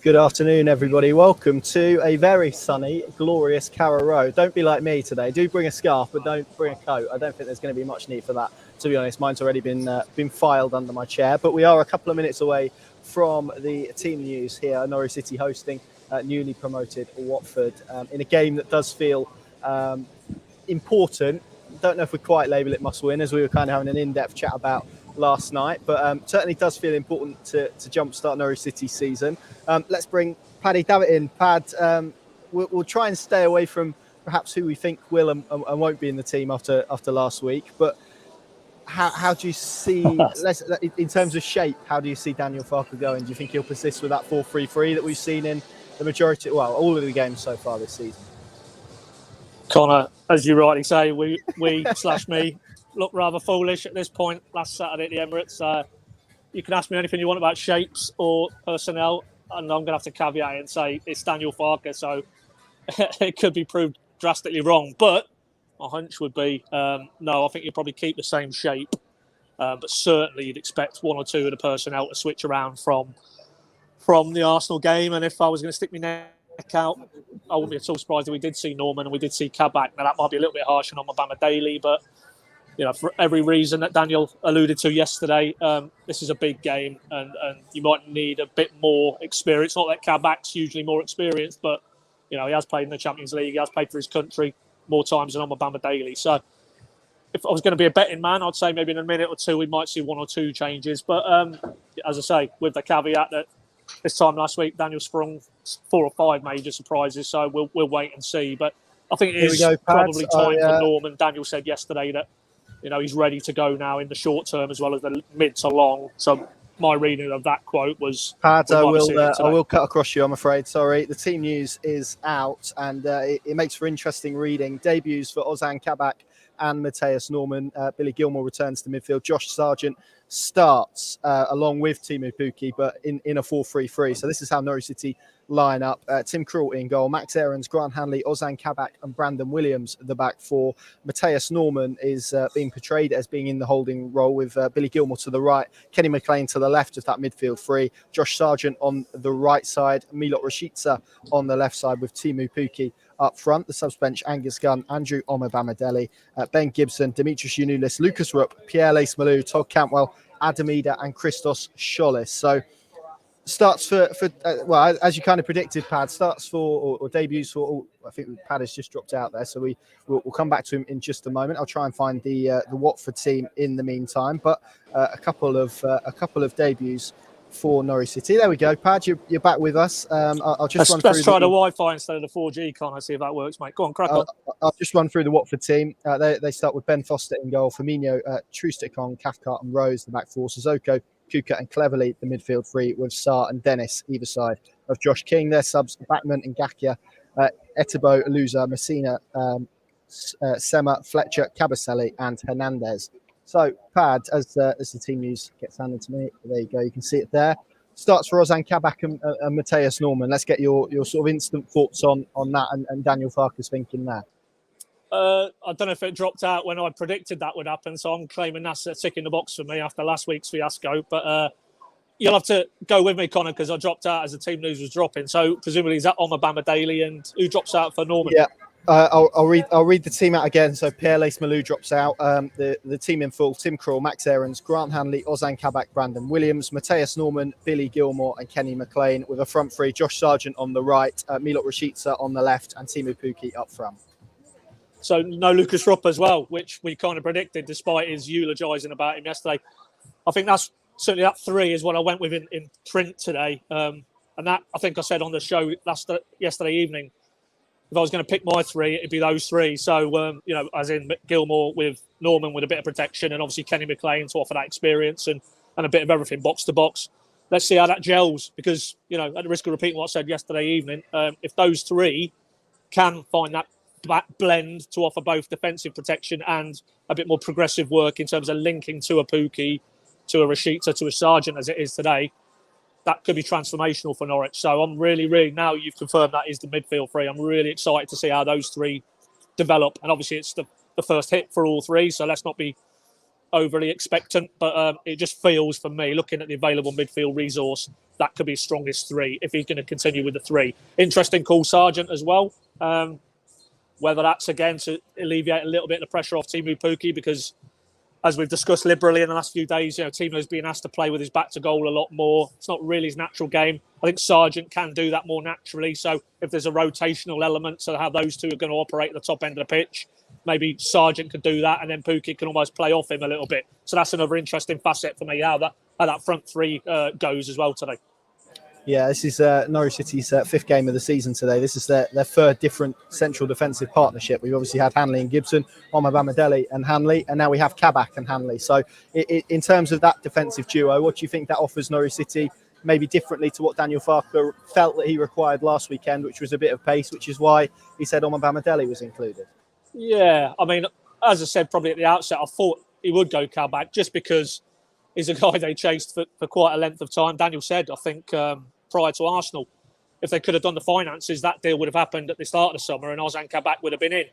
Good afternoon, everybody. Welcome to a very sunny, glorious Carrow Road. Don't be like me today. Do bring a scarf, but don't bring a coat. I don't think there's going to be much need for that, to be honest. Mine's already been filed under my chair. But we are a couple of minutes away from the team news here. Norwich City hosting newly promoted Watford in a game that does feel important. Don't know if we quite label it must win, as we were kind of having an in-depth chat about last night, but certainly does feel important to jumpstart Norwich City's season. Let's bring Paddy Davitt in. Pad, we'll try and stay away from perhaps who we think will and won't be in the team after last week. But how do you see, in terms of shape, how do you see Daniel Farke going? Do you think he'll persist with that 4-3-3 that we've seen in the majority, well, all of the games so far this season? Connor, as you rightly say, we / me look rather foolish at this point last Saturday at the Emirates. You can ask me anything you want about shapes or personnel, and I'm going to have to caveat it and say it's Daniel Farke, so it could be proved drastically wrong. But my hunch would be, no, I think you'll probably keep the same shape, but certainly you'd expect one or two of the personnel to switch around from the Arsenal game. And if I was going to stick my neck out, I wouldn't be at all surprised if we did see Norman and we did see Kabak. Now, that might be a little bit harsh on Obama Daily, but you know, for every reason that Daniel alluded to yesterday, this is a big game and you might need a bit more experience. Not that Kabak's usually more experienced, but you know, he has played in the Champions League, he has played for his country more times than Obama Daily. So if I was going to be a betting man, I'd say maybe in a minute or two we might see one or two changes. But as I say, with the caveat that this time last week, Daniel sprung 4 or 5 major surprises, so we'll wait and see. But I think it is probably time for Norman. Daniel said yesterday that he's ready to go now in the short term as well as the mid to long. So my reading of that quote was... Pat, I will cut across you, I'm afraid. Sorry. The team news is out, and it makes for interesting reading. Debuts for Ozan Kabak and Matthias Norman. Billy Gilmore returns to midfield. Josh Sargent starts along with Teemu Pukki, but in a 4-3-3. So this is how Norwich City line up. Tim Krul in goal, Max Aarons, Grant Hanley, Ozan Kabak and Brandon Williams at the back four. Matthias Norman is being portrayed as being in the holding role with Billy Gilmore to the right, Kenny McLean to the left of that midfield three, Josh Sargent on the right side, Milot Rashica on the left side with Teemu Pukki up front. The subs bench, Angus Gunn, Andrew Omobamadele, Ben Gibson, Dimitris Yunoulis, Lucas Rupp, Pierre Lace-Malou, Todd Cantwell, Adamida and Christos Scholes. So starts for well, as you kind of predicted, Pad, starts for or debuts for. I think Pad has just dropped out there, so we'll come back to him in just a moment. I'll try and find the Watford team in the meantime, but a couple of debuts for Norwich City. There we go, Pad. You're back with us. I'll just let's try the Wi-Fi instead of the 4G. Connor, see if that works, mate. Go on, crack on. I'll just run through the Watford team. They start with Ben Foster in goal, Firmino, Trustic-Kong, Cathcart and Rose the back four, Sissoko, Kuka and Cleverley the midfield three, with Sarr and Dennis either side of Josh King. Their subs, Backman and Gakia, Etebo, Aluza, Messina, Sema, Fletcher, Cabaselli and Hernandez. So, Pad, as the team news gets handed to me, there you go, you can see it there. Starts for Ozan Kabak and Matthias Norman. Let's get your sort of instant thoughts on that and Daniel Farke's thinking there. I don't know if it dropped out when I predicted that would happen, so I'm claiming that's a tick in the box for me after last week's fiasco. But you'll have to go with me, Connor, because I dropped out as the team news was dropping. So presumably is that on Obama Daily, and who drops out for Norman? Yeah, I'll read the team out again. So Pierre Lace-Malou drops out. The team in full: Tim Krul, Max Aarons, Grant Hanley, Ozan Kabak, Brandon Williams, Matthias Norman, Billy Gilmore and Kenny McLean, with a front three: Josh Sargent on the right, Milot Rashica on the left and Teemu Pukki up front. So no Lucas Rupp as well, which we kind of predicted despite his eulogising about him yesterday. I think that's certainly that 3 is what I went with in print today. And that, I think I said on the show yesterday evening, if I was going to pick my 3, it'd be those 3. So, as in Gilmore with Norman with a bit of protection and obviously Kenny McLean to offer that experience and a bit of everything box to box. Let's see how that gels because, at the risk of repeating what I said yesterday evening, if those 3 can find that blend to offer both defensive protection and a bit more progressive work in terms of linking to a Pukki, to a Rashica, to a Sargent as it is today, that could be transformational for Norwich. So I'm really, really, now you've confirmed that is the midfield 3, I'm really excited to see how those 3 develop. And obviously it's the first hit for all 3, so let's not be overly expectant, but it just feels for me, looking at the available midfield resource, that could be his strongest three if he's going to continue with the three. Interesting call, Sargent, as well. Whether that's, again, to alleviate a little bit of the pressure off Teemu Pukki, because as we've discussed liberally in the last few days, Teemu's being asked to play with his back to goal a lot more. It's not really his natural game. I think Sargent can do that more naturally. So if there's a rotational element to how those two are going to operate at the top end of the pitch, maybe Sargent could do that, and then Pukki can almost play off him a little bit. So that's another interesting facet for me, how that front three goes as well today. Yeah, this is Norwich City's fifth game of the season today. This is their third different central defensive partnership. We've obviously had Hanley and Gibson, Omar Bamadeli and Hanley, and now we have Kabak and Hanley. So in terms of that defensive duo, what do you think that offers Norwich City, maybe differently to what Daniel Farke felt that he required last weekend, which was a bit of pace, which is why he said Omar Bamadeli was included? Yeah, I mean, as I said probably at the outset, I thought he would go Kabak just because he's a guy they chased for quite a length of time. Daniel said, I think, prior to Arsenal, if they could have done the finances, that deal would have happened at the start of the summer and Ozan Kabak would have been in.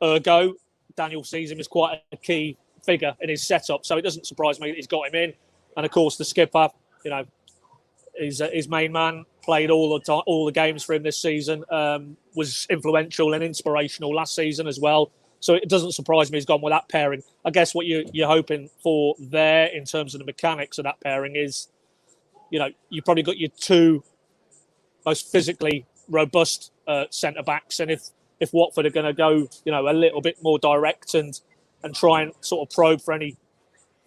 Ergo, Daniel sees him as quite a key figure in his setup. So it doesn't surprise me that he's got him in. And of course, the skipper, his main man, played all the games for him this season, was influential and inspirational last season as well. So it doesn't surprise me he's gone with that pairing. I guess what you're hoping for there in terms of the mechanics of that pairing is, you probably got your two most physically robust centre-backs. And if Watford are going to go, a little bit more direct and try and sort of probe for any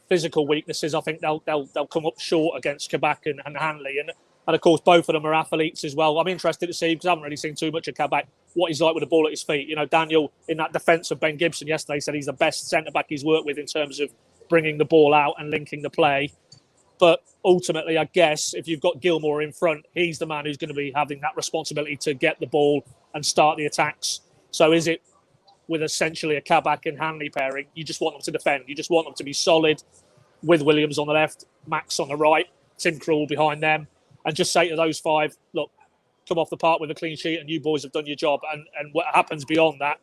physical weaknesses, I think they'll come up short against Kabak and Hanley. And of course, both of them are athletes as well. I'm interested to see, because I haven't really seen too much of Kabak, what he's like with the ball at his feet. Daniel, in that defence of Ben Gibson yesterday, said he's the best centre-back he's worked with in terms of bringing the ball out and linking the play. But ultimately, I guess, if you've got Gilmour in front, he's the man who's going to be having that responsibility to get the ball and start the attacks. So is it with essentially a Kabak and Hanley pairing? You just want them to defend. You just want them to be solid with Williams on the left, Max on the right, Tim Krul behind them, and just say to those five, look, come off the park with a clean sheet and you boys have done your job. And what happens beyond that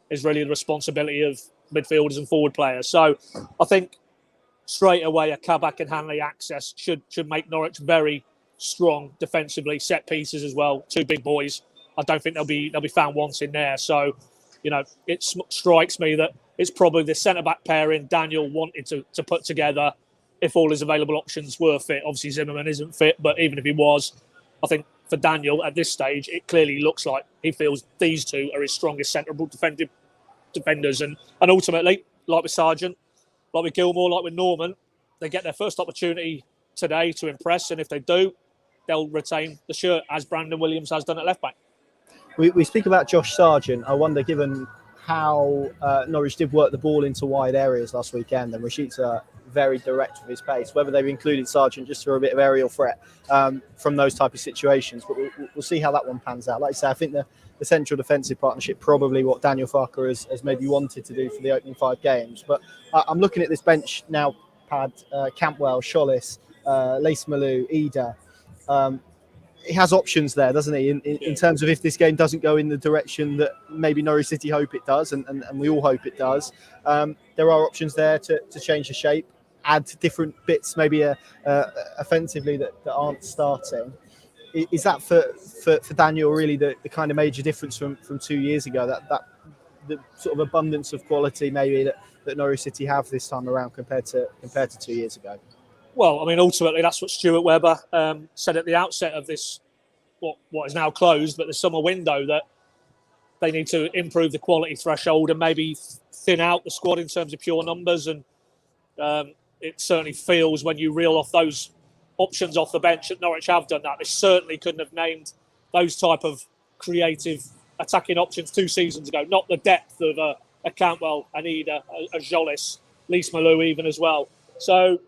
is really the responsibility of midfielders and forward players. So I think straight away a Kabak and Hanley access should make Norwich very strong defensively. Set pieces as well, two big boys. I don't think they'll be found wanting there. So, it strikes me that it's probably the centre-back pairing Daniel wanted to put together if all his available options were fit. Obviously, Zimmerman isn't fit, but even if he was, I think for Daniel at this stage, it clearly looks like he feels these two are his strongest central defenders. And ultimately, like with Sargent, like with Gilmour, like with Norman, they get their first opportunity today to impress. And if they do, they'll retain the shirt, as Brandon Williams has done at left-back. We speak about Josh Sargent. I wonder, given how Norwich did work the ball into wide areas last weekend, and Rashica very direct with his pace, whether they've included Sargent just for a bit of aerial threat from those type of situations. But we'll see how that one pans out. Like I say, I think the central defensive partnership, probably what Daniel Farke has maybe wanted to do for the opening 5 games. But I'm looking at this bench now, Pad, Campbell, Schollis, Lace Malou, Ida. He has options there, doesn't he? In terms of if this game doesn't go in the direction that maybe Norwich City hope it does, and we all hope it does, there are options there to change the shape, add different bits, maybe offensively that aren't starting. Is that for Daniel really the kind of major difference from 2 years ago? That the sort of abundance of quality maybe that Norwich City have this time around compared to 2 years ago? Well, I mean, ultimately, that's what Stuart Webber said at the outset of this, what is now closed, but the summer window, that they need to improve the quality threshold and maybe thin out the squad in terms of pure numbers. And it certainly feels, when you reel off those options off the bench, that Norwich have done that. They certainly couldn't have named those type of creative attacking options 2 seasons ago. Not the depth of a Cantwell, an Ida, a Jolis, Lise Malou even as well. So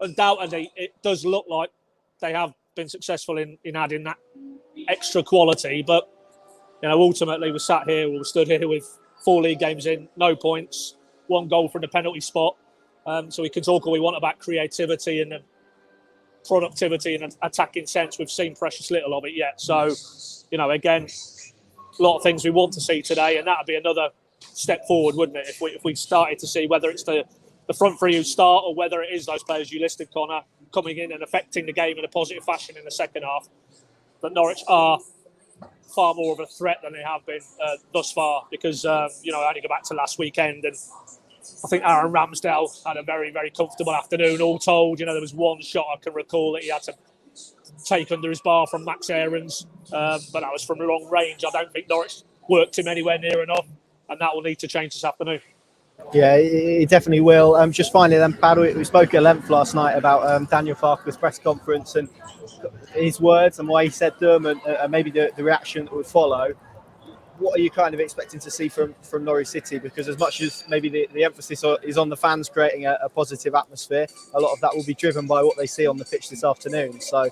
undoubtedly, it does look like they have been successful in adding that extra quality. But, ultimately, we stood here with 4 league games in, no points, 1 goal from the penalty spot. So we can talk all we want about creativity and productivity in an attacking sense. We've seen precious little of it yet. So, again, a lot of things we want to see today, and that would be another step forward, wouldn't it? If we started to see, whether it's the the front three who start, or whether it is those players you listed, Connor, coming in and affecting the game in a positive fashion in the second half, that Norwich are far more of a threat than they have been thus far. Because, I only go back to last weekend, and I think Aaron Ramsdale had a very, very comfortable afternoon, all told. There was one shot I can recall that he had to take under his bar from Max Aarons, but that was from long range. I don't think Norwich worked him anywhere near enough, and that will need to change this afternoon. Yeah, it definitely will. Just finally then, Paddy, we spoke at length last night about Daniel Farke's press conference and his words and why he said them, and maybe the reaction that would follow. What are you kind of expecting to see from Norwich City? Because as much as maybe the emphasis is on the fans creating a positive atmosphere, a lot of that will be driven by what they see on the pitch this afternoon. So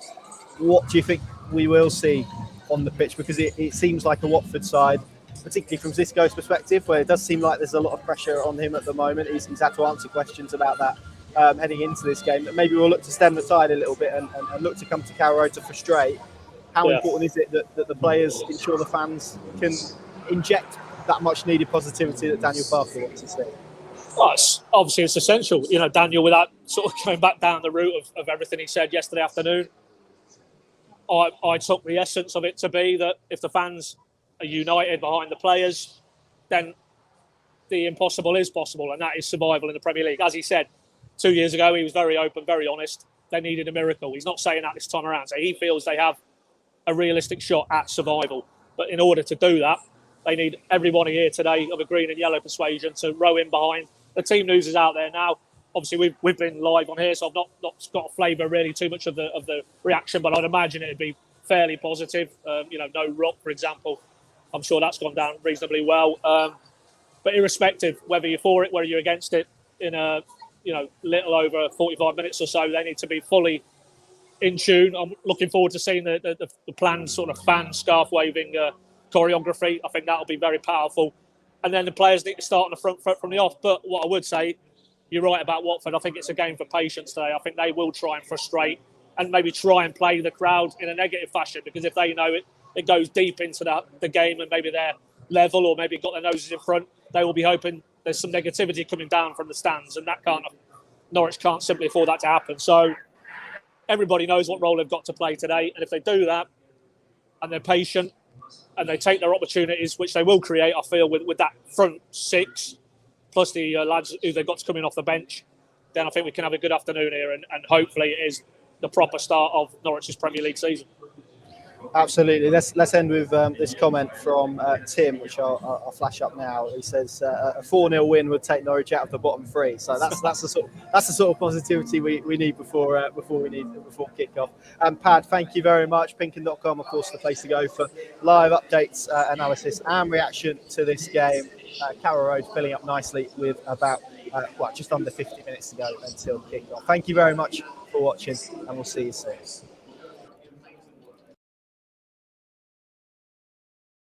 what do you think we will see on the pitch? Because it seems like a Watford side, particularly from Xisco's perspective, where it does seem like there's a lot of pressure on him at the moment. He's had to answer questions about that heading into this game. But maybe we'll look to stem the tide a little bit and look to come to Carrow Road to frustrate. How important is it that the players ensure the fans can inject that much needed positivity that Daniel Farke wants to see? Well, obviously it's essential. Daniel, without sort of going back down the route of everything he said yesterday afternoon, I took the essence of it to be that if the fans are united behind the players, then the impossible is possible, and that is survival in the Premier League. As he said 2 years ago, he was very open, very honest. They needed a miracle. He's not saying that this time around. So he feels they have a realistic shot at survival. But in order to do that, they need everybody here today of a green and yellow persuasion to row in behind. The team news is out there now. Obviously, we've been live on here, so I've not got a flavour really too much of the reaction, but I'd imagine it'd be fairly positive. No rock, for example. I'm sure that's gone down reasonably well. But irrespective, whether you're for it, whether you're against it, in a little over 45 minutes or so, they need to be fully in tune. I'm looking forward to seeing the planned sort of fan scarf waving choreography. I think that'll be very powerful. And then the players need to start on the front foot from the off. But what I would say, you're right about Watford. I think it's a game for patience today. I think they will try and frustrate and maybe try and play the crowd in a negative fashion, because if they know it goes deep into the game and maybe they're level or maybe got their noses in front, they will be hoping there's some negativity coming down from the stands, and Norwich can't simply afford that to happen. So everybody knows what role they've got to play today, and if they do that and they're patient and they take their opportunities, which they will create, I feel, with that front six plus the lads who they've got to come in off the bench, then I think we can have a good afternoon here, and hopefully it is the proper start of Norwich's Premier League season. Absolutely. Let's end with this comment from Tim, which I'll flash up now. He says a 4-0 win would take Norwich out of the bottom three. So that's the sort of positivity we need before kickoff. Pad, thank you very much. Pinkin.com, of course, the place to go for live updates, analysis, and reaction to this game. Carrow Road filling up nicely with about just under 50 minutes to go until kickoff. Thank you very much for watching, and we'll see you soon.